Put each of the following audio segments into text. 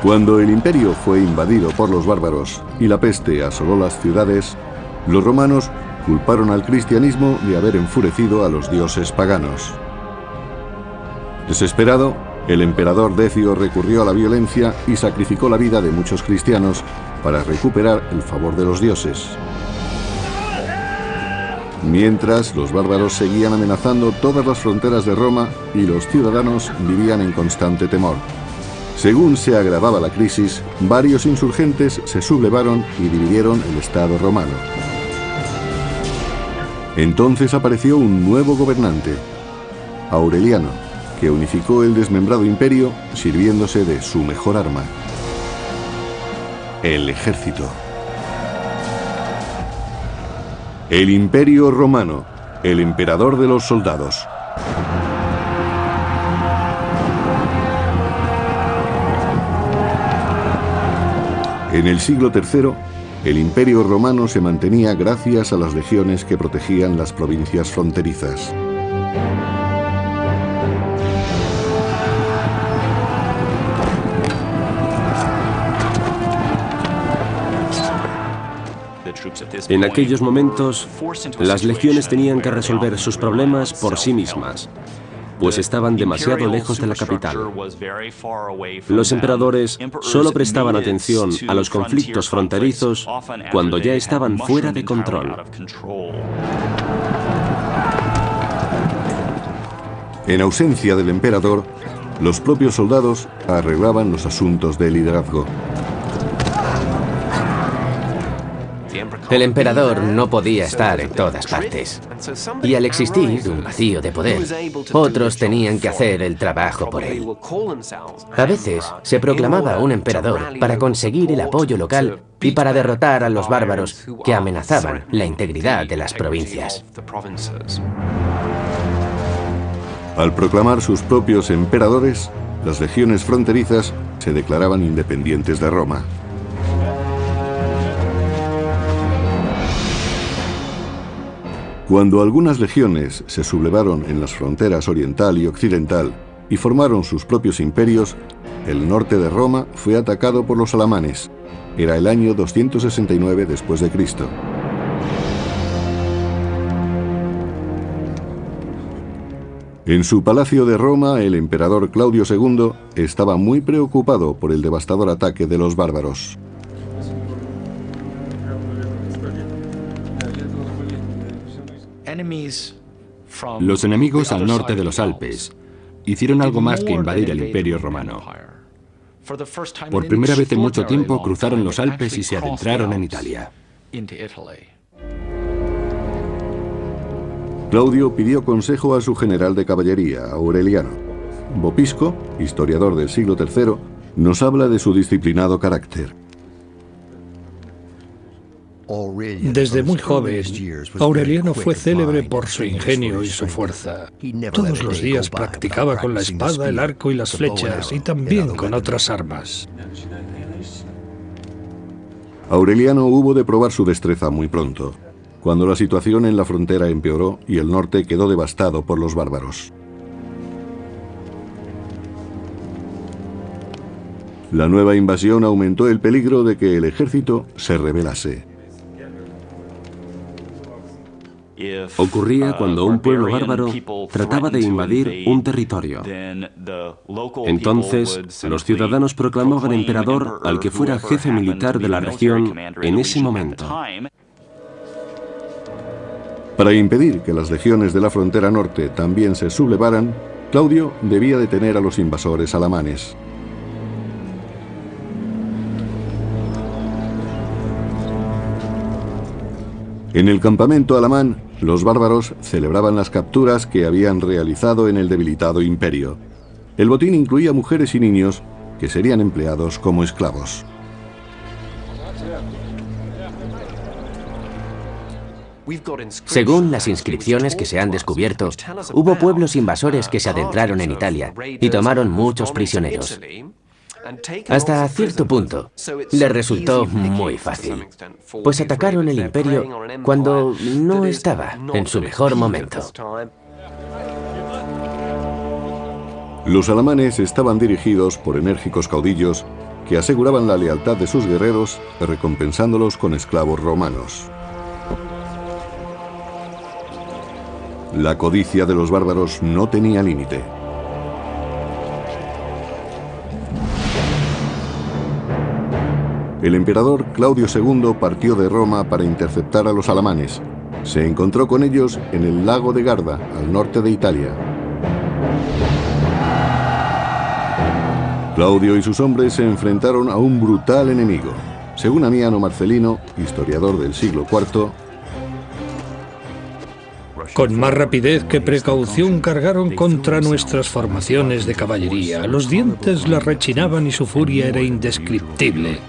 Cuando el imperio fue invadido por los bárbaros y la peste asoló las ciudades, los romanos culparon al cristianismo de haber enfurecido a los dioses paganos. Desesperado, el emperador Decio recurrió a la violencia y sacrificó la vida de muchos cristianos para recuperar el favor de los dioses. Mientras, los bárbaros seguían amenazando todas las fronteras de Roma y los ciudadanos vivían en constante temor. Según se agravaba la crisis, varios insurgentes se sublevaron y dividieron el Estado romano. Entonces apareció un nuevo gobernante, Aureliano, que unificó el desmembrado imperio sirviéndose de su mejor arma, el ejército. El Imperio Romano, el emperador de los soldados. En el siglo III, el Imperio Romano se mantenía gracias a las legiones que protegían las provincias fronterizas. En aquellos momentos, las legiones tenían que resolver sus problemas por sí mismas, pues estaban demasiado lejos de la capital. Los emperadores solo prestaban atención a los conflictos fronterizos cuando ya estaban fuera de control. En ausencia del emperador, los propios soldados arreglaban los asuntos de liderazgo. El emperador no podía estar en todas partes. Y al existir un vacío de poder, otros tenían que hacer el trabajo por él. A veces se proclamaba un emperador para conseguir el apoyo local y para derrotar a los bárbaros que amenazaban la integridad de las provincias. Al proclamar sus propios emperadores, las legiones fronterizas se declaraban independientes de Roma. Cuando algunas legiones se sublevaron en las fronteras oriental y occidental y formaron sus propios imperios, el norte de Roma fue atacado por los alamanes. Era el año 269 después de Cristo. En su palacio de Roma, el emperador Claudio II estaba muy preocupado por el devastador ataque de los bárbaros. Los enemigos al norte de los Alpes hicieron algo más que invadir el Imperio Romano. Por primera vez en mucho tiempo cruzaron los Alpes y se adentraron en Italia. Claudio pidió consejo a su general de caballería, Aureliano. Vopisco, historiador del siglo III, nos habla de su disciplinado carácter. Desde muy joven, Aureliano fue célebre por su ingenio y su fuerza. Todos los días practicaba con la espada, el arco y las flechas, y también con otras armas. Aureliano hubo de probar su destreza muy pronto, cuando la situación en la frontera empeoró y el norte quedó devastado por los bárbaros. La nueva invasión aumentó el peligro de que el ejército se rebelase. Ocurría cuando un pueblo bárbaro trataba de invadir un territorio. Entonces, los ciudadanos proclamaban emperador al que fuera jefe militar de la región en ese momento. Para impedir que las legiones de la frontera norte también se sublevaran, Claudio debía detener a los invasores alamanes. En el campamento alamán, los bárbaros celebraban las capturas que habían realizado en el debilitado imperio. El botín incluía mujeres y niños que serían empleados como esclavos. Según las inscripciones que se han descubierto, hubo pueblos invasores que se adentraron en Italia y tomaron muchos prisioneros. Hasta cierto punto, les resultó muy fácil, pues atacaron el imperio cuando no estaba en su mejor momento. Los alamanes estaban dirigidos por enérgicos caudillos que aseguraban la lealtad de sus guerreros, recompensándolos con esclavos romanos. La codicia de los bárbaros no tenía límite. El emperador Claudio II partió de Roma para interceptar a los alamanes. Se encontró con ellos en el lago de Garda, al norte de Italia. Claudio y sus hombres se enfrentaron a un brutal enemigo. Según Amiano Marcelino, historiador del siglo IV, con más rapidez que precaución cargaron contra nuestras formaciones de caballería. Los dientes les rechinaban y su furia era indescriptible.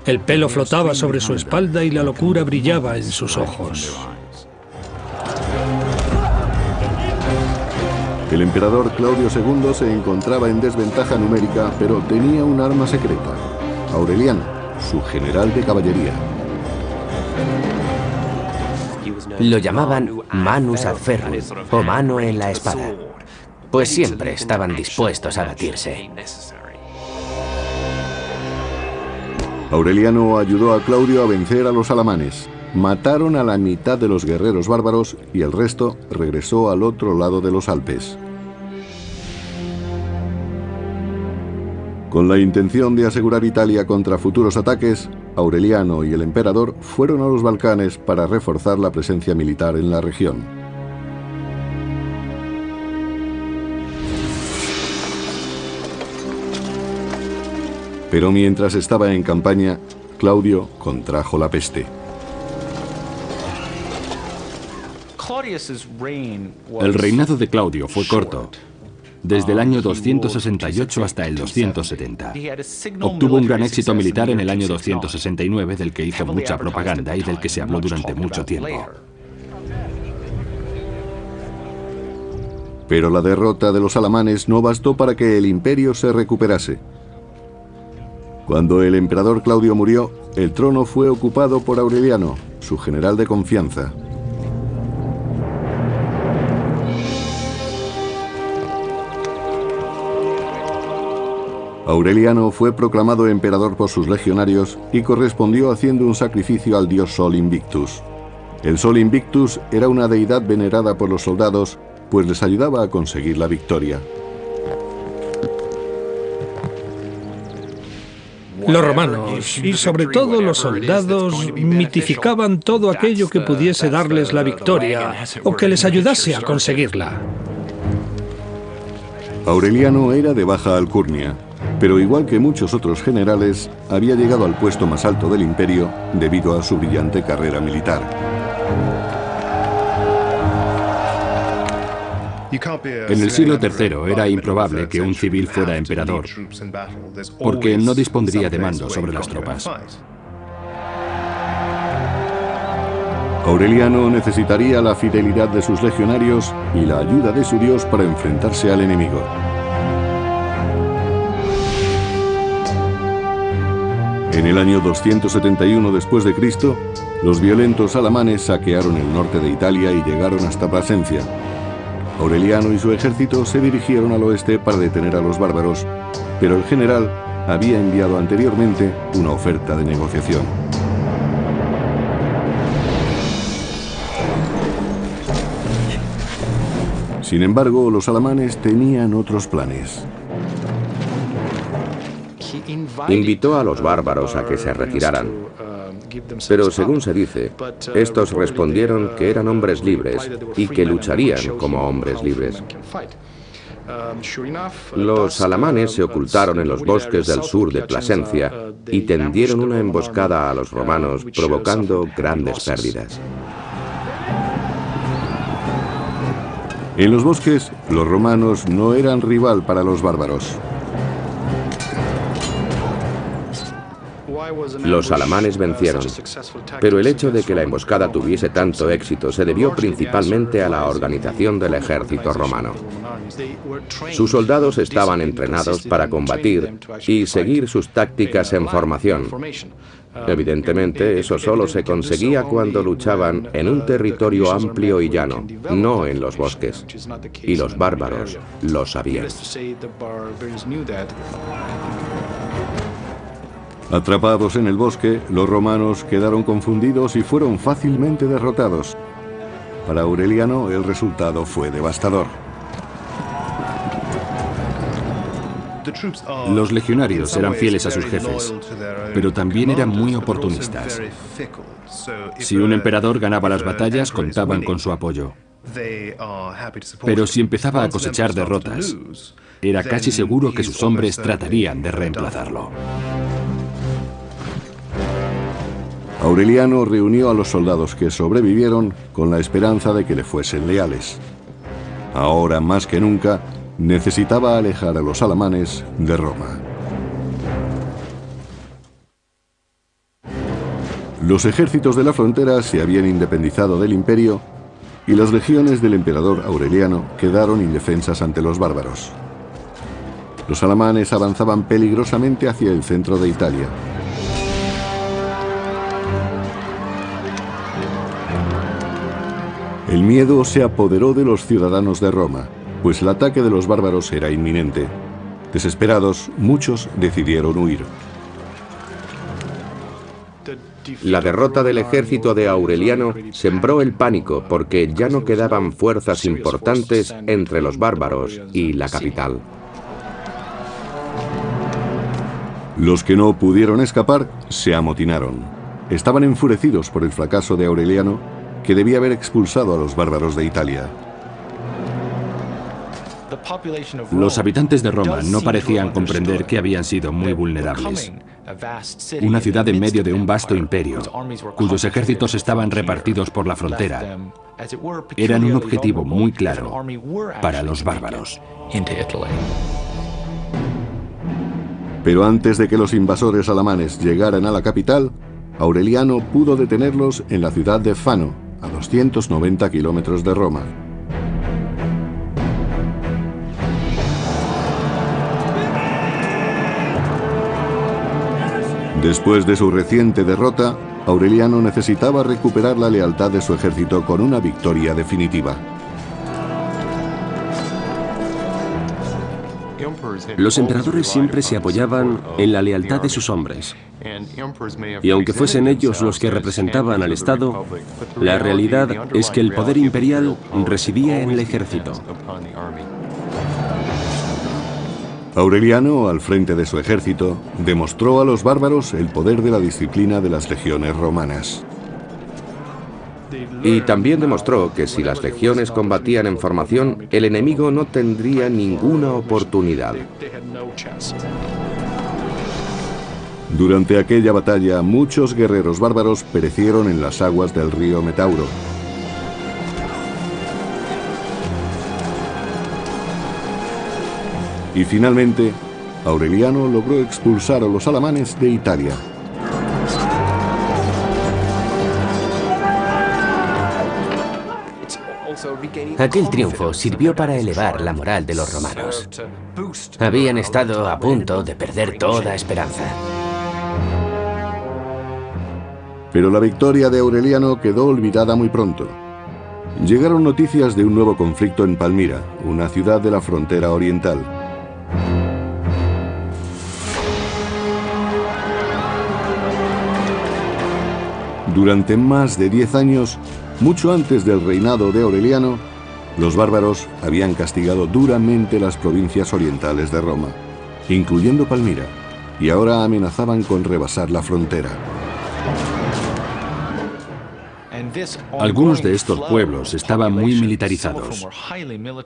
El pelo flotaba sobre su espalda y la locura brillaba en sus ojos. el emperador Claudio II se encontraba en desventaja numérica, pero tenía un arma secreta: Aureliano, su general de caballería. Lo llamaban manus ad ferrum, o mano en la espada, pues siempre estaban dispuestos a batirse. Aureliano ayudó a Claudio a vencer a los alamanes. Mataron a la mitad de los guerreros bárbaros y el resto regresó al otro lado de los Alpes. Con la intención de asegurar Italia contra futuros ataques, Aureliano y el emperador fueron a los Balcanes para reforzar la presencia militar en la región. Pero mientras estaba en campaña, Claudio contrajo la peste. El reinado de Claudio fue corto, desde el año 268 hasta el 270. Obtuvo un gran éxito militar en el año 269, del que hizo mucha propaganda y del que se habló durante mucho tiempo. Pero la derrota de los alamanes no bastó para que el imperio se recuperase. Cuando el emperador Claudio murió, el trono fue ocupado por Aureliano, su general de confianza. Aureliano fue proclamado emperador por sus legionarios y correspondió haciendo un sacrificio al dios Sol Invictus. El Sol Invictus era una deidad venerada por los soldados, pues les ayudaba a conseguir la victoria. Los romanos, y sobre todo los soldados, mitificaban todo aquello que pudiese darles la victoria o que les ayudase a conseguirla. Aureliano era de baja alcurnia, pero igual que muchos otros generales, había llegado al puesto más alto del imperio debido a su brillante carrera militar. En el siglo III era improbable que un civil fuera emperador, porque no dispondría de mando sobre las tropas. Aureliano necesitaría la fidelidad de sus legionarios y la ayuda de su dios para enfrentarse al enemigo. En el año 271 después de Cristo, los violentos alamanes saquearon el norte de Italia y llegaron hasta Plasencia. Aureliano y su ejército se dirigieron al oeste para detener a los bárbaros, pero el general había enviado anteriormente una oferta de negociación. Sin embargo, los alamanes tenían otros planes. Invitó a los bárbaros a que se retiraran, pero según se dice, estos respondieron que eran hombres libres y que lucharían como hombres libres. Los alamanes se ocultaron en los bosques del sur de Plasencia y tendieron una emboscada a los romanos, provocando grandes pérdidas. En los bosques, los romanos no eran rival para los bárbaros. Los alamanes vencieron, pero el hecho de que la emboscada tuviese tanto éxito se debió principalmente a la organización del ejército romano. Sus soldados estaban entrenados para combatir y seguir sus tácticas en formación. Evidentemente, eso solo se conseguía cuando luchaban en un territorio amplio y llano, no en los bosques. Y los bárbaros lo sabían. Atrapados en el bosque, los romanos quedaron confundidos y fueron fácilmente derrotados. Para Aureliano, el resultado fue devastador. Los legionarios eran fieles a sus jefes, pero también eran muy oportunistas. Si un emperador ganaba las batallas, contaban con su apoyo. Pero si empezaba a cosechar derrotas, era casi seguro que sus hombres tratarían de reemplazarlo. Aureliano reunió a los soldados que sobrevivieron con la esperanza de que le fuesen leales. Ahora, más que nunca, necesitaba alejar a los alamanes de Roma. Los ejércitos de la frontera se habían independizado del imperio y las legiones del emperador Aureliano quedaron indefensas ante los bárbaros. Los alamanes avanzaban peligrosamente hacia el centro de Italia. El miedo se apoderó de los ciudadanos de Roma, pues el ataque de los bárbaros era inminente. Desesperados, muchos decidieron huir. La derrota del ejército de Aureliano sembró el pánico porque ya no quedaban fuerzas importantes entre los bárbaros y la capital. Los que no pudieron escapar se amotinaron. Estaban enfurecidos por el fracaso de Aureliano, que debía haber expulsado a los bárbaros de Italia. Los habitantes de Roma no parecían comprender que habían sido muy vulnerables. Una ciudad en medio de un vasto imperio, cuyos ejércitos estaban repartidos por la frontera, eran un objetivo muy claro para los bárbaros. Pero antes de que los invasores alamanes llegaran a la capital, Aureliano pudo detenerlos en la ciudad de Fano, a 290 kilómetros de Roma. Después de su reciente derrota, Aureliano necesitaba recuperar la lealtad de su ejército con una victoria definitiva. Los emperadores siempre se apoyaban en la lealtad de sus hombres. Y aunque fuesen ellos los que representaban al Estado, la realidad es que el poder imperial residía en el ejército. Aureliano, al frente de su ejército, demostró a los bárbaros el poder de la disciplina de las legiones romanas. Y también demostró que si las legiones combatían en formación, el enemigo no tendría ninguna oportunidad. Durante aquella batalla, muchos guerreros bárbaros perecieron en las aguas del río Metauro. Y finalmente, Aureliano logró expulsar a los alamanes de Italia. Aquel triunfo sirvió para elevar la moral de los romanos. Habían estado a punto de perder toda esperanza. Pero la victoria de Aureliano quedó olvidada muy pronto. Llegaron noticias de un nuevo conflicto en Palmira, una ciudad de la frontera oriental. Durante más de 10 años, mucho antes del reinado de Aureliano, los bárbaros habían castigado duramente las provincias orientales de Roma, incluyendo Palmira, y ahora amenazaban con rebasar la frontera. Algunos de estos pueblos estaban muy militarizados,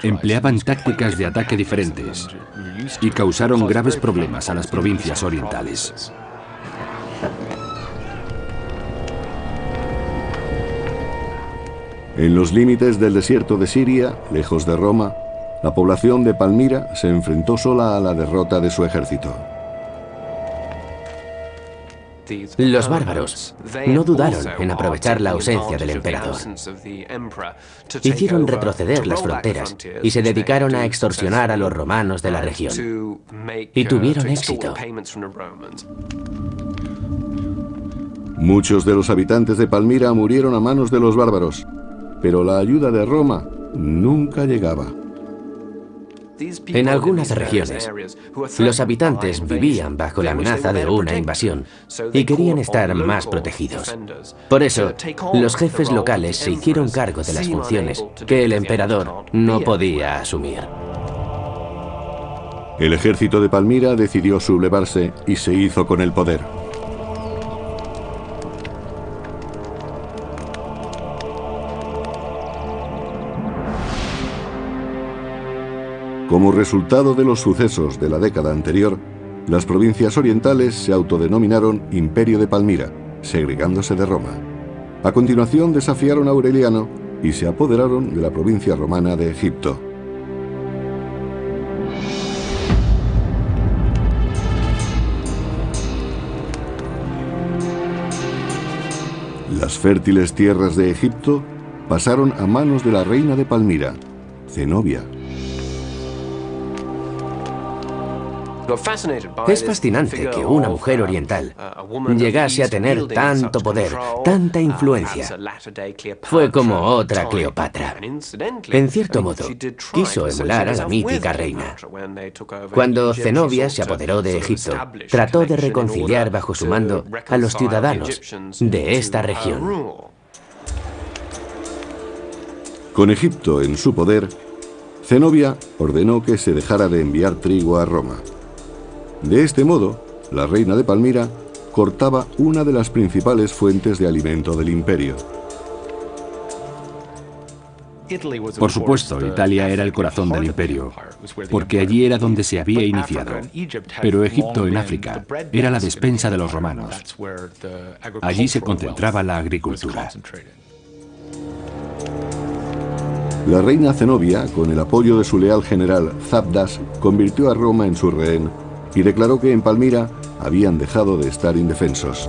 empleaban tácticas de ataque diferentes y causaron graves problemas a las provincias orientales. En los límites del desierto de Siria, lejos de Roma, la población de Palmira se enfrentó sola a la derrota de su ejército. Los bárbaros no dudaron en aprovechar la ausencia del emperador. Hicieron retroceder las fronteras y se dedicaron a extorsionar a los romanos de la región. Y tuvieron éxito. Muchos de los habitantes de Palmira murieron a manos de los bárbaros, pero la ayuda de Roma nunca llegaba. En algunas regiones, los habitantes vivían bajo la amenaza de una invasión y querían estar más protegidos. Por eso, los jefes locales se hicieron cargo de las funciones que el emperador no podía asumir. El ejército de Palmira decidió sublevarse y se hizo con el poder. Como resultado de los sucesos de la década anterior, las provincias orientales se autodenominaron Imperio de Palmira, segregándose de Roma. A continuación desafiaron a Aureliano y se apoderaron de la provincia romana de Egipto. Las fértiles tierras de Egipto pasaron a manos de la reina de Palmira, Zenobia. Es fascinante que una mujer oriental llegase a tener tanto poder, tanta influencia. Fue como otra Cleopatra. En cierto modo, quiso emular a la mítica reina. Cuando Zenobia se apoderó de Egipto, trató de reconciliar bajo su mando a los ciudadanos de esta región. Con Egipto en su poder, Zenobia ordenó que se dejara de enviar trigo a Roma. De este modo, la reina de Palmira cortaba una de las principales fuentes de alimento del imperio. Por supuesto, Italia era el corazón del imperio, porque allí era donde se había iniciado. Pero Egipto, en África, era la despensa de los romanos. Allí se concentraba la agricultura. La reina Zenobia, con el apoyo de su leal general Zabdas, convirtió a Roma en su rehén y declaró que en Palmira habían dejado de estar indefensos.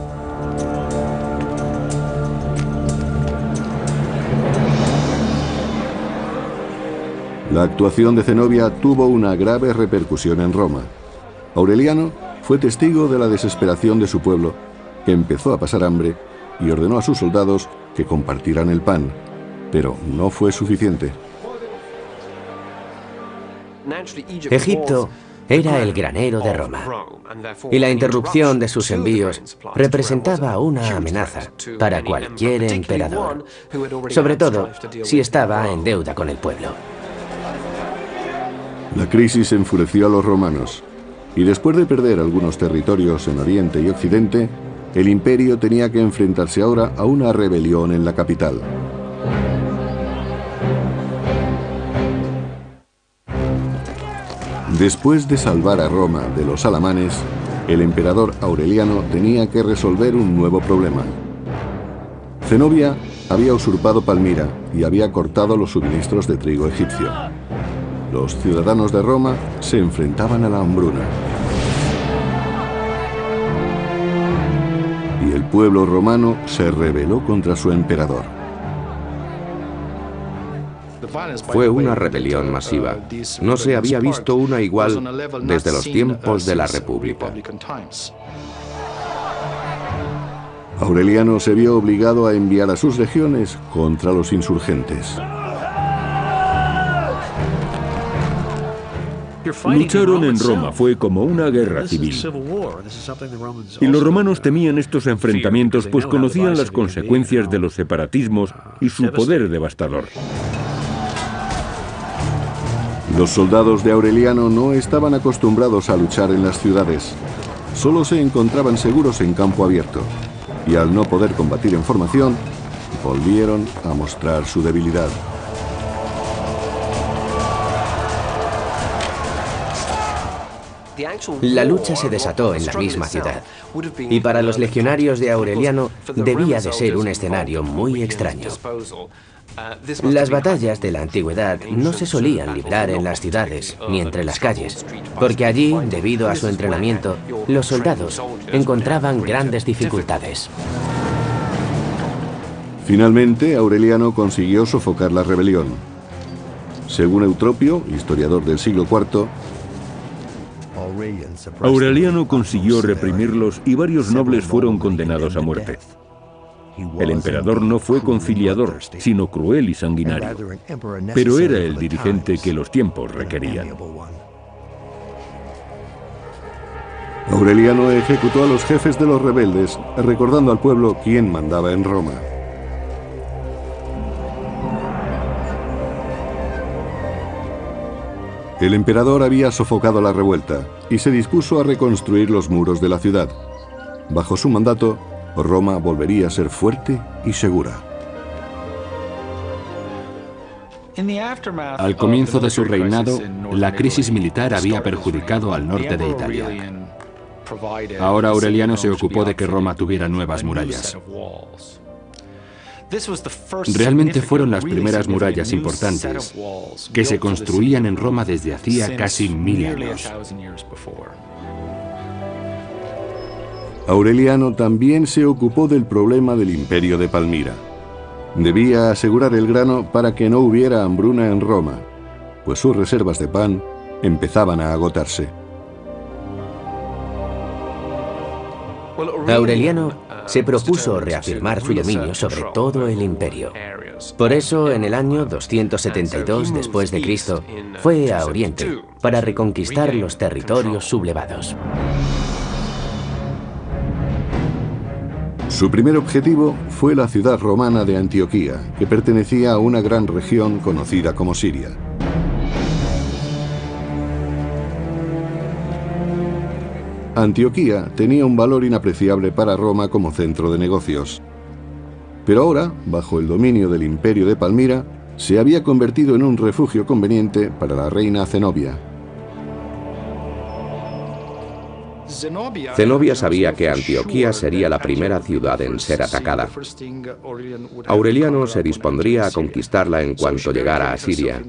La actuación de Zenobia tuvo una grave repercusión en Roma. Aureliano fue testigo de la desesperación de su pueblo, que empezó a pasar hambre, y ordenó a sus soldados que compartieran el pan, pero no fue suficiente. Egipto era el granero de Roma, y la interrupción de sus envíos representaba una amenaza para cualquier emperador, sobre todo si estaba en deuda con el pueblo. La crisis enfureció a los romanos, y después de perder algunos territorios en Oriente y Occidente, el imperio tenía que enfrentarse ahora a una rebelión en la capital. Después de salvar a Roma de los alamanes, el emperador Aureliano tenía que resolver un nuevo problema. Zenobia había usurpado Palmira y había cortado los suministros de trigo egipcio. Los ciudadanos de Roma se enfrentaban a la hambruna. Y el pueblo romano se rebeló contra su emperador. Fue una rebelión masiva. No se había visto una igual desde los tiempos de la República. Aureliano se vio obligado a enviar a sus legiones contra los insurgentes. Lucharon en Roma, fue como una guerra civil. Y los romanos temían estos enfrentamientos, pues conocían las consecuencias de los separatismos y su poder devastador. Los soldados de Aureliano no estaban acostumbrados a luchar en las ciudades. Solo se encontraban seguros en campo abierto. Y al no poder combatir en formación, volvieron a mostrar su debilidad. La lucha se desató en la misma ciudad, y para los legionarios de Aureliano debía de ser un escenario muy extraño. Las batallas de la antigüedad no se solían librar en las ciudades ni entre las calles, porque allí, debido a su entrenamiento, los soldados encontraban grandes dificultades. Finalmente, Aureliano consiguió sofocar la rebelión. Según Eutropio, historiador del siglo IV, Aureliano consiguió reprimirlos y varios nobles fueron condenados a muerte. El emperador no fue conciliador, sino cruel y sanguinario. Pero era el dirigente que los tiempos requerían. Aureliano ejecutó a los jefes de los rebeldes, recordando al pueblo quién mandaba en Roma. El emperador había sofocado la revuelta y se dispuso a reconstruir los muros de la ciudad. Bajo su mandato, Roma volvería a ser fuerte y segura. Al comienzo de su reinado, la crisis militar había perjudicado al norte de Italia. Ahora Aureliano se ocupó de que Roma tuviera nuevas murallas. Realmente fueron las primeras murallas importantes que se construían en Roma desde hacía casi 1000 años. Aureliano también se ocupó del problema del imperio de Palmira. Debía asegurar el grano para que no hubiera hambruna en Roma, pues sus reservas de pan empezaban a agotarse. Aureliano se propuso reafirmar su dominio sobre todo el imperio. Por eso, en el año 272 después de Cristo, fue a Oriente para reconquistar los territorios sublevados. Su primer objetivo fue la ciudad romana de Antioquía, que pertenecía a una gran región conocida como Siria. Antioquía tenía un valor inapreciable para Roma como centro de negocios. Pero ahora, bajo el dominio del imperio de Palmira, se había convertido en un refugio conveniente para la reina Zenobia. Zenobia sabía que Antioquía sería la primera ciudad en ser atacada. Aureliano se dispondría a conquistarla en cuanto llegara a Siria.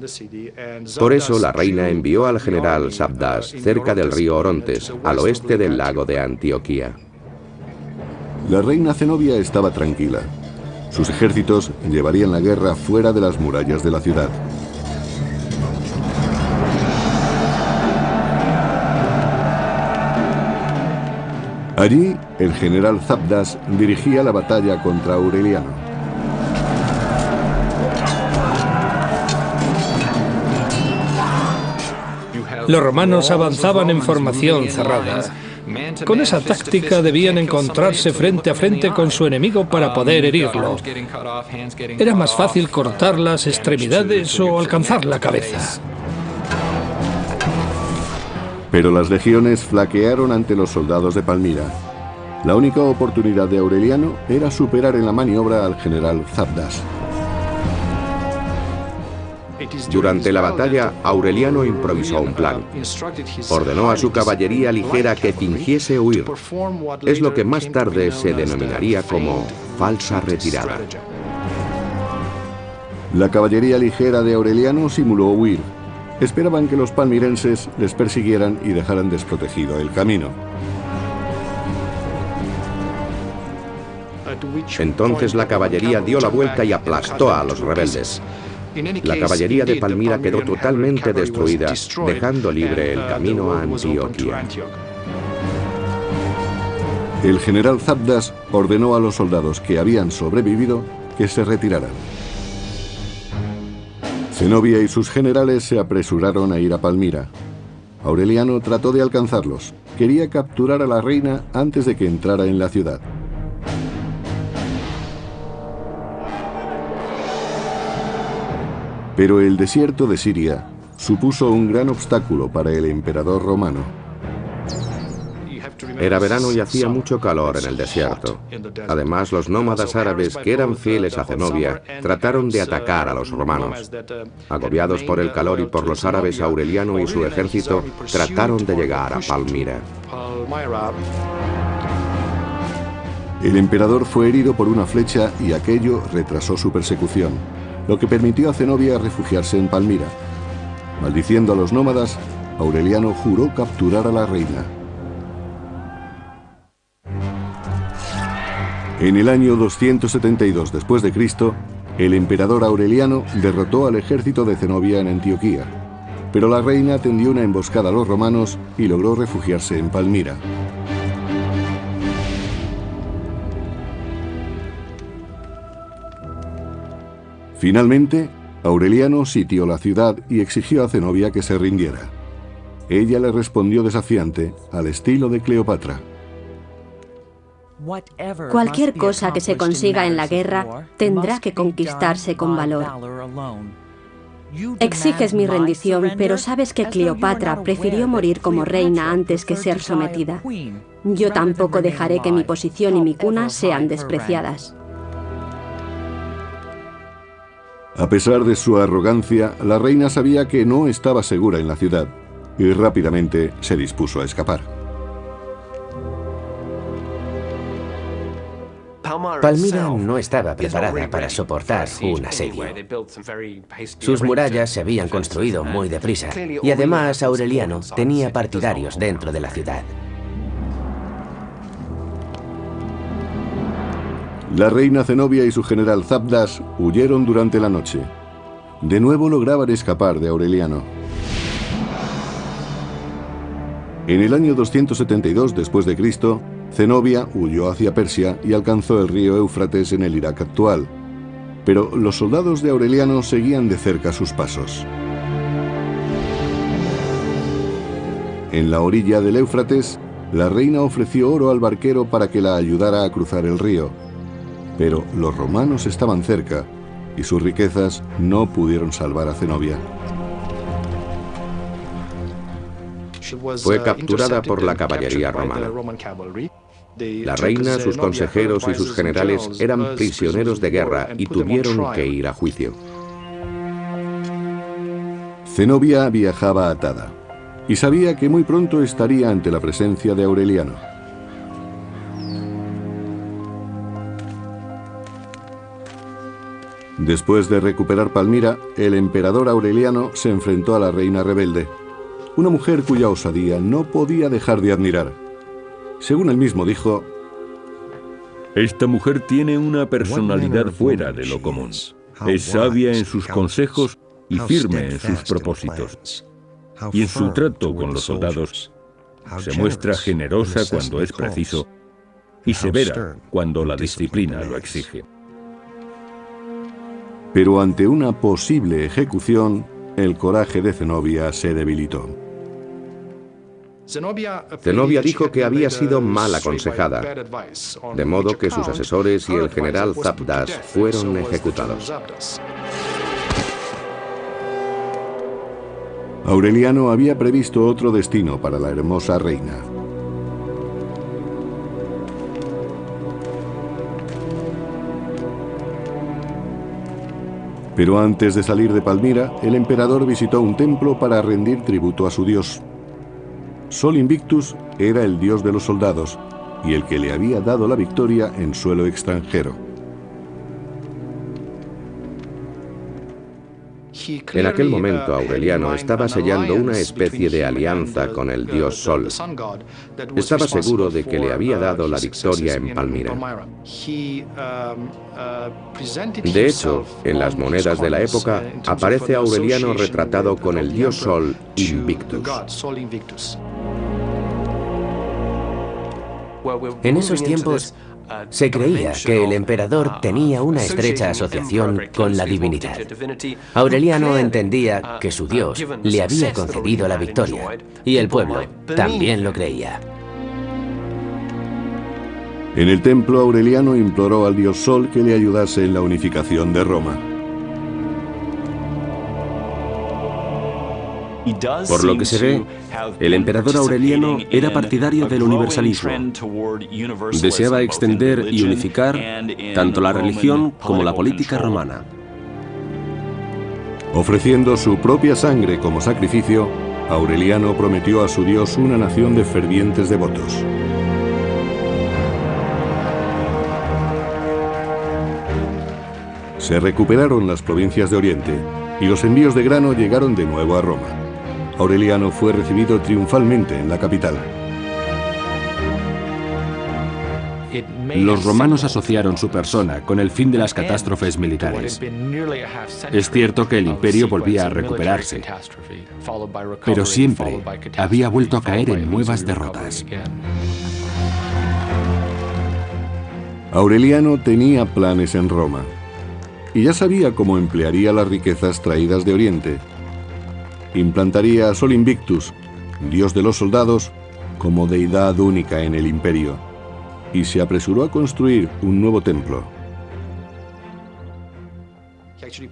Por eso la reina envió al general Sabdas cerca del río Orontes, al oeste del lago de Antioquía. La reina Zenobia estaba tranquila. Sus ejércitos llevarían la guerra fuera de las murallas de la ciudad. Allí, el general Sabdas dirigía la batalla contra Aureliano. Los romanos avanzaban en formación cerrada. Con esa táctica debían encontrarse frente a frente con su enemigo para poder herirlo. Era más fácil cortar las extremidades o alcanzar la cabeza. Pero las legiones flaquearon ante los soldados de Palmira. La única oportunidad de Aureliano era superar en la maniobra al general Sabdas. Durante la batalla, Aureliano improvisó un plan. Ordenó a su caballería ligera que fingiese huir. Es lo que más tarde se denominaría como falsa retirada. La caballería ligera de Aureliano simuló huir. Esperaban que los palmirenses les persiguieran y dejaran desprotegido el camino. Entonces la caballería dio la vuelta y aplastó a los rebeldes. La caballería de Palmira quedó totalmente destruida, dejando libre el camino a Antioquía. El general Sabdas ordenó a los soldados que habían sobrevivido que se retiraran. Zenobia y sus generales se apresuraron a ir a Palmira. Aureliano trató de alcanzarlos. Quería capturar a la reina antes de que entrara en la ciudad. Pero el desierto de Siria supuso un gran obstáculo para el emperador romano. Era verano y hacía mucho calor en el desierto. Además, los nómadas árabes que eran fieles a Zenobia trataron de atacar a los romanos. Agobiados por el calor y por los árabes, Aureliano y su ejército trataron de llegar a Palmira. El emperador fue herido por una flecha y aquello retrasó su persecución, lo que permitió a Zenobia refugiarse en Palmira. Maldiciendo a los nómadas, Aureliano juró capturar a la reina. En el año 272 después de Cristo, el emperador Aureliano derrotó al ejército de Zenobia en Antioquía, pero la reina tendió una emboscada a los romanos y logró refugiarse en Palmira. Finalmente, Aureliano sitió la ciudad y exigió a Zenobia que se rindiera. Ella le respondió desafiante, al estilo de Cleopatra. Cualquier cosa que se consiga en la guerra tendrá que conquistarse con valor. Exiges mi rendición, pero sabes que Cleopatra prefirió morir como reina antes que ser sometida. Yo tampoco dejaré que mi posición y mi cuna sean despreciadas. A pesar de su arrogancia, la reina sabía que no estaba segura en la ciudad y rápidamente se dispuso a escapar. Palmira no estaba preparada para soportar un asedio. Sus murallas se habían construido muy deprisa y además Aureliano tenía partidarios dentro de la ciudad. La reina Zenobia y su general Zabdas huyeron durante la noche. De nuevo lograban escapar de Aureliano. En el año 272 después de Cristo, Zenobia huyó hacia Persia y alcanzó el río Éufrates en el Irak actual. Pero los soldados de Aureliano seguían de cerca sus pasos. En la orilla del Éufrates, la reina ofreció oro al barquero para que la ayudara a cruzar el río. Pero los romanos estaban cerca y sus riquezas no pudieron salvar a Zenobia. Fue capturada por la caballería romana. La reina, sus consejeros y sus generales eran prisioneros de guerra y tuvieron que ir a juicio. Zenobia viajaba atada y sabía que muy pronto estaría ante la presencia de Aureliano. Después de recuperar Palmira, el emperador Aureliano se enfrentó a la reina rebelde, una mujer cuya osadía no podía dejar de admirar. Según él mismo dijo: esta mujer tiene una personalidad fuera de lo común. Es sabia en sus consejos y firme en sus propósitos. Y en su trato con los soldados se muestra generosa cuando es preciso y severa cuando la disciplina lo exige. Pero ante una posible ejecución, el coraje de Zenobia se debilitó. Zenobia dijo que había sido mal aconsejada, de modo que sus asesores y el general Zabdas fueron ejecutados. Aureliano había previsto otro destino para la hermosa reina. Pero antes de salir de Palmira, el emperador visitó un templo para rendir tributo a su dios. Sol Invictus era el dios de los soldados y el que le había dado la victoria en suelo extranjero. En aquel momento Aureliano estaba sellando una especie de alianza con el dios Sol. Estaba seguro de que le había dado la victoria en Palmira. De hecho, en las monedas de la época aparece Aureliano retratado con el dios Sol Invictus. En esos tiempos se creía que el emperador tenía una estrecha asociación con la divinidad. Aureliano entendía que su dios le había concedido la victoria, y el pueblo también lo creía. En el templo, Aureliano imploró al dios Sol que le ayudase en la unificación de Roma. Por lo que se ve, el emperador Aureliano era partidario del universalismo. Deseaba extender y unificar tanto la religión como la política romana. Ofreciendo su propia sangre como sacrificio, Aureliano prometió a su dios una nación de fervientes devotos. Se recuperaron las provincias de Oriente y los envíos de grano llegaron de nuevo a Roma. Aureliano fue recibido triunfalmente en la capital. Los romanos asociaron su persona con el fin de las catástrofes militares. Es cierto que el imperio volvía a recuperarse, pero siempre había vuelto a caer en nuevas derrotas. Aureliano tenía planes en Roma. y ya sabía cómo emplearía las riquezas traídas de Oriente. Implantaría a Sol Invictus, dios de los soldados, como deidad única en el imperio, y se apresuró a construir un nuevo templo.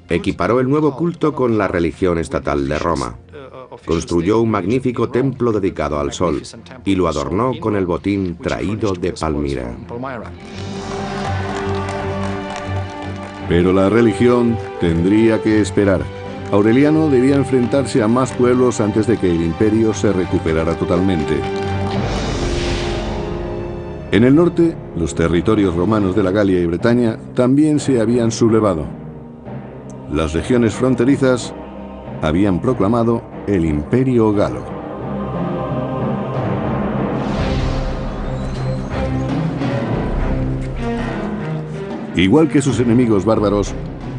Equiparó el nuevo culto con la religión estatal de Roma. Construyó un magnífico templo dedicado al sol y lo adornó con el botín traído de Palmira. Pero la religión tendría que esperar. Aureliano debía enfrentarse a más pueblos antes de que el imperio se recuperara totalmente. En el norte, los territorios romanos de la Galia y Bretaña también se habían sublevado. Las legiones fronterizas habían proclamado el Imperio Galo. Igual que sus enemigos bárbaros,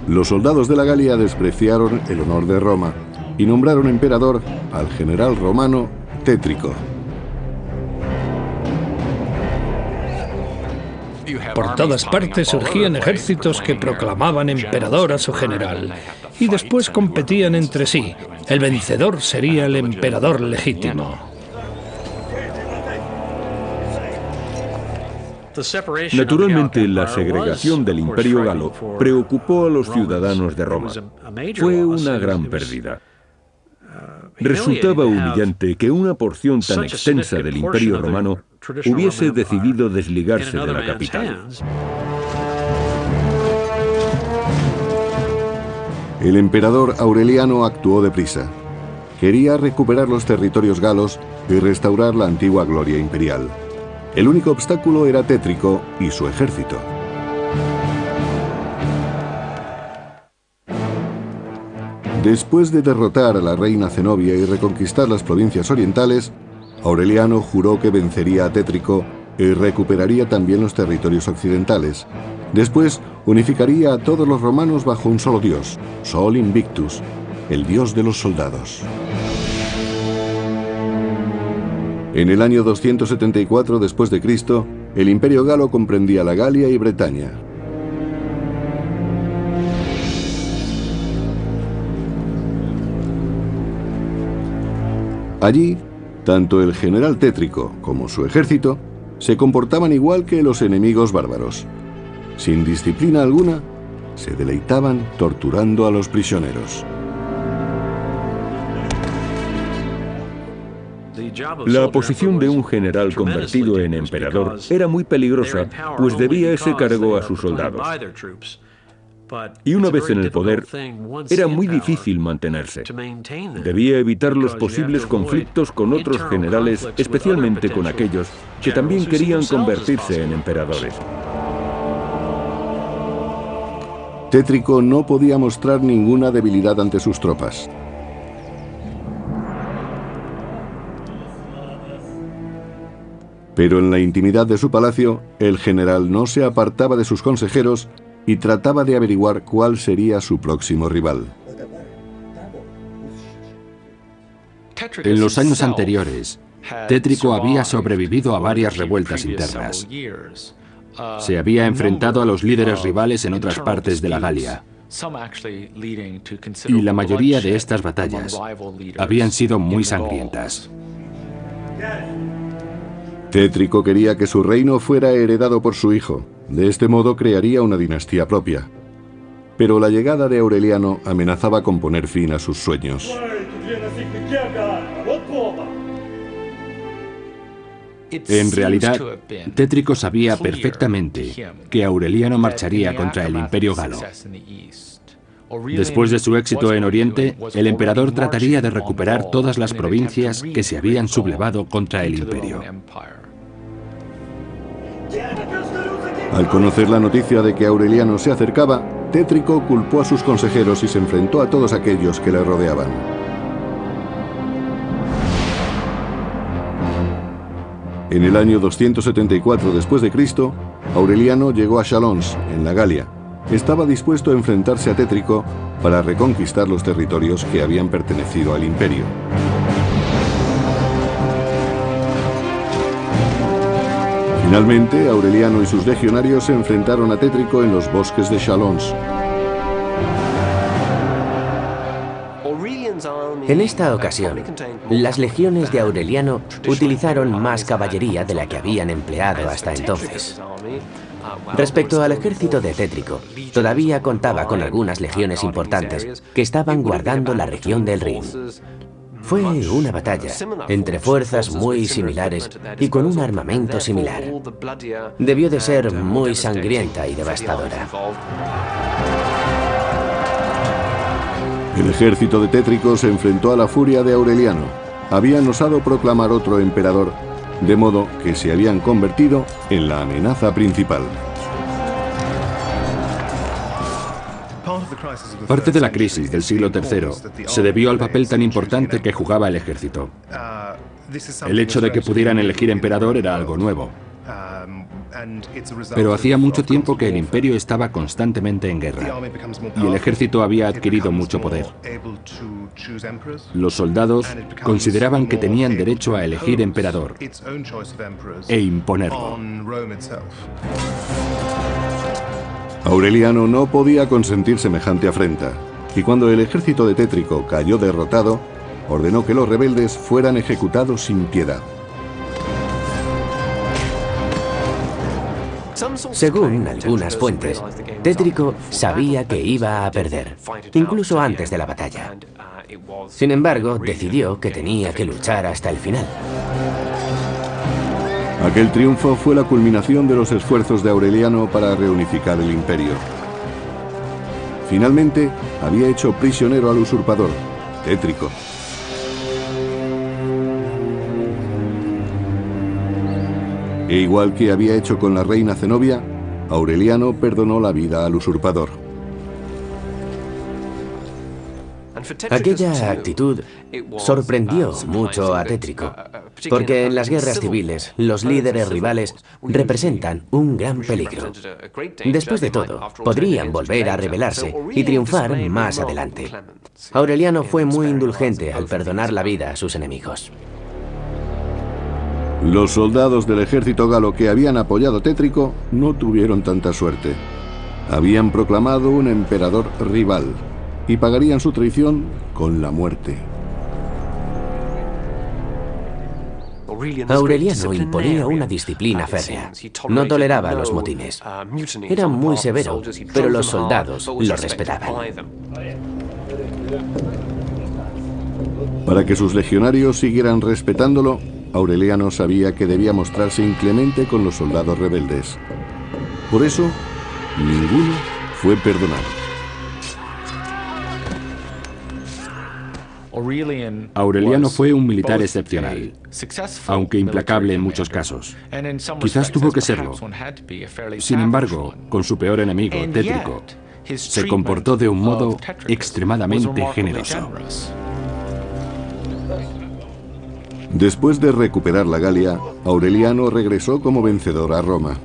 los soldados de la Galia despreciaron el honor de Roma y nombraron emperador al general romano Tétrico. Por todas partes surgían ejércitos que proclamaban emperador a su general y después competían entre sí. El vencedor sería el emperador legítimo. Naturalmente, la segregación del Imperio Galo preocupó a los ciudadanos de Roma. Fue una gran pérdida. Resultaba humillante que una porción tan extensa del Imperio Romano hubiese decidido desligarse de la capital. El emperador Aureliano actuó deprisa. Quería recuperar los territorios galos y restaurar la antigua gloria imperial. El único obstáculo era Tétrico y su ejército. Después de derrotar a la reina Zenobia y reconquistar las provincias orientales, Aureliano juró que vencería a Tétrico y recuperaría también los territorios occidentales. Después, unificaría a todos los romanos bajo un solo dios, Sol Invictus, el dios de los soldados. En el año 274 después de Cristo, el Imperio Galo comprendía la Galia y Bretaña. Allí, tanto el general Tétrico como su ejército se comportaban igual que los enemigos bárbaros. Sin disciplina alguna, se deleitaban torturando a los prisioneros. La posición de un general convertido en emperador era muy peligrosa, pues debía ese cargo a sus soldados. Y una vez en el poder, era muy difícil mantenerse. Debía evitar los posibles conflictos con otros generales, especialmente con aquellos que también querían convertirse en emperadores. Tétrico no podía mostrar ninguna debilidad ante sus tropas. Pero en la intimidad de su palacio, el general no se apartaba de sus consejeros y trataba de averiguar cuál sería su próximo rival. En los años anteriores, Tétrico había sobrevivido a varias revueltas internas. Se había enfrentado a los líderes rivales en otras partes de la Galia. Y la mayoría de estas batallas habían sido muy sangrientas. Tétrico quería que su reino fuera heredado por su hijo. De este modo crearía una dinastía propia. Pero la llegada de Aureliano amenazaba con poner fin a sus sueños. En realidad, Tétrico sabía perfectamente que Aureliano marcharía contra el Imperio Galo. Después de su éxito en Oriente, el emperador trataría de recuperar todas las provincias que se habían sublevado contra el imperio. Al conocer la noticia de que Aureliano se acercaba, Tétrico culpó a sus consejeros y se enfrentó a todos aquellos que le rodeaban. En el año 274 después de Cristo, Aureliano llegó a Chalons, en la Galia. Estaba dispuesto a enfrentarse a Tétrico para reconquistar los territorios que habían pertenecido al imperio. Finalmente, Aureliano y sus legionarios se enfrentaron a Tétrico en los bosques de Chalons. En esta ocasión, las legiones de Aureliano utilizaron más caballería de la que habían empleado hasta entonces. Respecto al ejército de Tétrico, todavía contaba con algunas legiones importantes que estaban guardando la región del Rin. Fue una batalla entre fuerzas muy similares y con un armamento similar. Debió de ser muy sangrienta y devastadora. El ejército de Tétrico se enfrentó a la furia de Aureliano. Habían osado proclamar otro emperador, de modo que se habían convertido en la amenaza principal. Parte de la crisis del siglo III se debió al papel tan importante que jugaba el ejército. El hecho de que pudieran elegir emperador era algo nuevo. Pero hacía mucho tiempo que el imperio estaba constantemente en guerra y el ejército había adquirido mucho poder. Los soldados consideraban que tenían derecho a elegir emperador e imponerlo. Aureliano no podía consentir semejante afrenta, y cuando el ejército de Tétrico cayó derrotado, ordenó que los rebeldes fueran ejecutados sin piedad. Según algunas fuentes, Tétrico sabía que iba a perder, incluso antes de la batalla. Sin embargo, decidió que tenía que luchar hasta el final. Aquel triunfo fue la culminación de los esfuerzos de Aureliano para reunificar el imperio. Finalmente, había hecho prisionero al usurpador, Tétrico. E igual que había hecho con la reina Zenobia, Aureliano perdonó la vida al usurpador. Aquella actitud sorprendió mucho a Tétrico, porque en las guerras civiles los líderes rivales representan un gran peligro. Después de todo, podrían volver a rebelarse y triunfar más adelante. Aureliano fue muy indulgente al perdonar la vida a sus enemigos. Los soldados del ejército galo que habían apoyado a Tétrico no tuvieron tanta suerte. Habían proclamado un emperador rival y pagarían su traición con la muerte. Aureliano imponía una disciplina férrea. No toleraba los motines. Era muy severo, pero los soldados lo respetaban. Para que sus legionarios siguieran respetándolo, Aureliano sabía que debía mostrarse inclemente con los soldados rebeldes. Por eso, ninguno fue perdonado. Aureliano fue un militar excepcional, aunque implacable en muchos casos. Quizás tuvo que serlo. Sin embargo, con su peor enemigo, Tétrico, se comportó de un modo extremadamente generoso. Después de recuperar la Galia, Aureliano regresó como vencedor a Roma.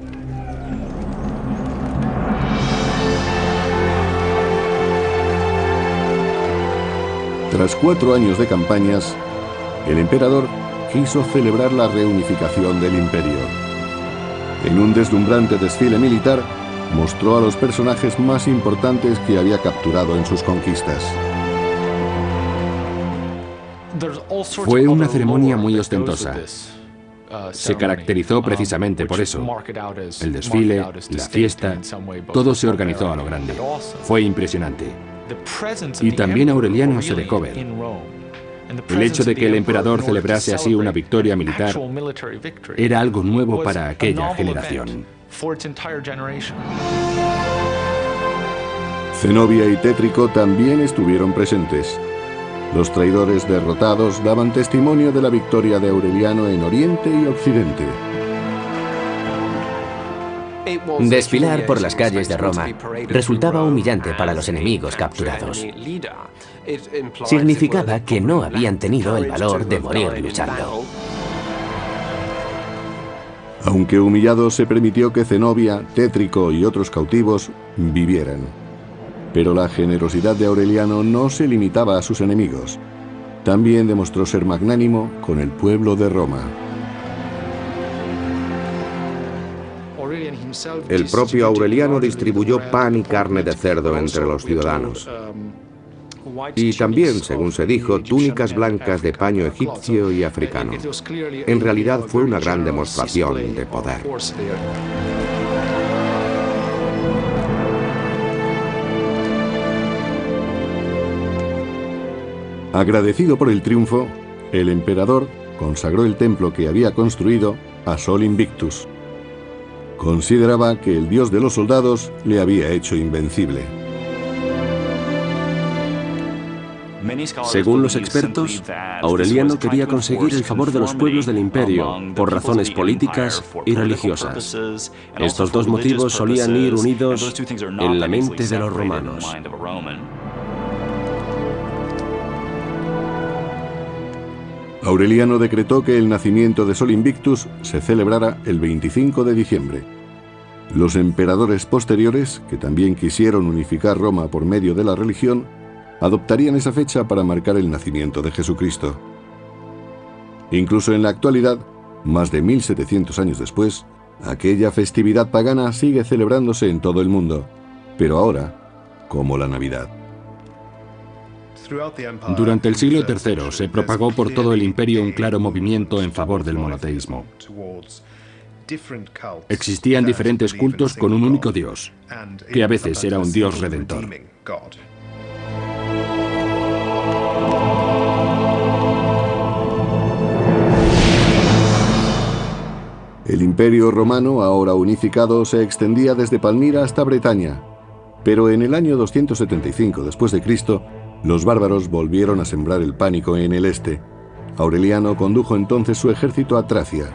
Tras 4 años de campañas, el emperador quiso celebrar la reunificación del imperio. En un deslumbrante desfile militar, mostró a los personajes más importantes que había capturado en sus conquistas. Fue una ceremonia muy ostentosa. Se caracterizó precisamente por eso. El desfile, la fiesta, todo se organizó a lo grande. Fue impresionante. Y también Aureliano se dejó ver. El hecho de que el emperador celebrase así una victoria militar era algo nuevo para aquella generación. Zenobia y Tétrico también estuvieron presentes. Los traidores derrotados daban testimonio de la victoria de Aureliano en Oriente y Occidente. Desfilar por las calles de Roma resultaba humillante para los enemigos capturados. Significaba que no habían tenido el valor de morir luchando. Aunque humillado, se permitió que Zenobia, Tétrico y otros cautivos vivieran. Pero la generosidad de Aureliano no se limitaba a sus enemigos. También demostró ser magnánimo con el pueblo de Roma. El propio Aureliano distribuyó pan y carne de cerdo entre los ciudadanos. y también, según se dijo, túnicas blancas de paño egipcio y africano. En realidad fue una gran demostración de poder. Agradecido por el triunfo, el emperador consagró el templo que había construido a Sol Invictus. Consideraba que el dios de los soldados le había hecho invencible. Según los expertos, Aureliano quería conseguir el favor de los pueblos del imperio por razones políticas y religiosas. Estos dos motivos solían ir unidos en la mente de los romanos. Aureliano decretó que el nacimiento de Sol Invictus se celebrara el 25 de diciembre. Los emperadores posteriores, que también quisieron unificar Roma por medio de la religión, adoptarían esa fecha para marcar el nacimiento de Jesucristo. Incluso en la actualidad, más de 1700 años después, aquella festividad pagana sigue celebrándose en todo el mundo, pero ahora como la Navidad. Durante el siglo III se propagó por todo el imperio un claro movimiento en favor del monoteísmo. Existían diferentes cultos con un único dios, que a veces era un dios redentor. El imperio romano, ahora unificado, se extendía desde Palmira hasta Bretaña, pero en el año 275 después de Cristo, los bárbaros volvieron a sembrar el pánico en el este. Aureliano condujo entonces su ejército a Tracia.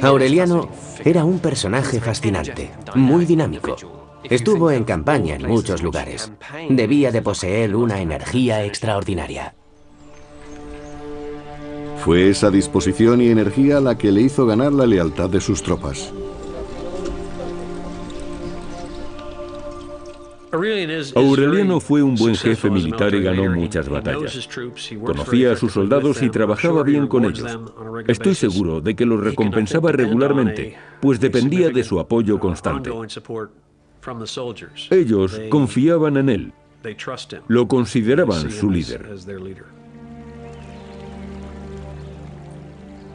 Aureliano era un personaje fascinante, muy dinámico. Estuvo en campaña en muchos lugares. Debía de poseer una energía extraordinaria. Fue esa disposición y energía la que le hizo ganar la lealtad de sus tropas. Aureliano fue un buen jefe militar y ganó muchas batallas. Conocía a sus soldados y trabajaba bien con ellos. Estoy seguro de que los recompensaba regularmente, pues dependía de su apoyo constante. Ellos confiaban en él. Lo consideraban su líder.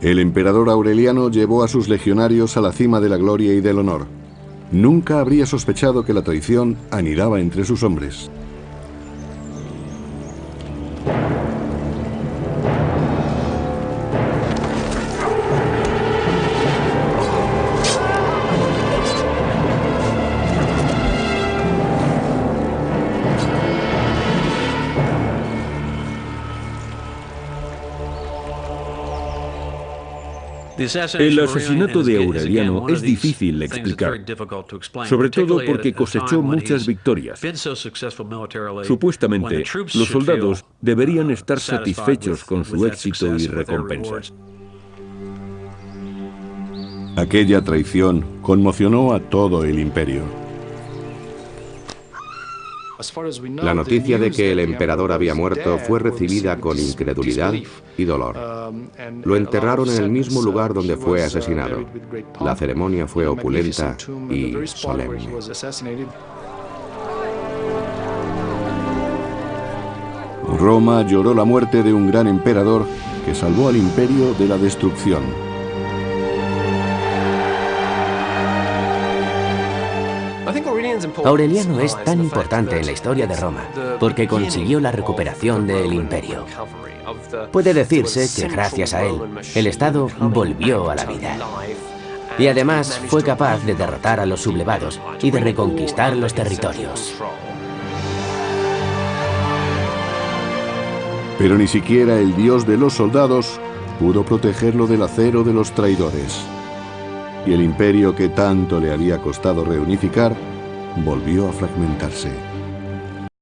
El emperador Aureliano llevó a sus legionarios a la cima de la gloria y del honor. Nunca habría sospechado que la traición anidaba entre sus hombres. El asesinato de Aureliano es difícil de explicar, sobre todo porque cosechó muchas victorias. Supuestamente, los soldados deberían estar satisfechos con su éxito y recompensas. Aquella traición conmocionó a todo el imperio. La noticia de que el emperador había muerto fue recibida con incredulidad y dolor. Lo enterraron en el mismo lugar donde fue asesinado. La ceremonia fue opulenta y solemne. Roma lloró la muerte de un gran emperador que salvó al imperio de la destrucción. Aureliano es tan importante en la historia de Roma porque consiguió la recuperación del imperio. Puede decirse que gracias a él, el Estado volvió a la vida. Y además fue capaz de derrotar a los sublevados y de reconquistar los territorios. Pero ni siquiera el dios de los soldados pudo protegerlo del acero de los traidores. Y el imperio que tanto le había costado reunificar volvió a fragmentarse.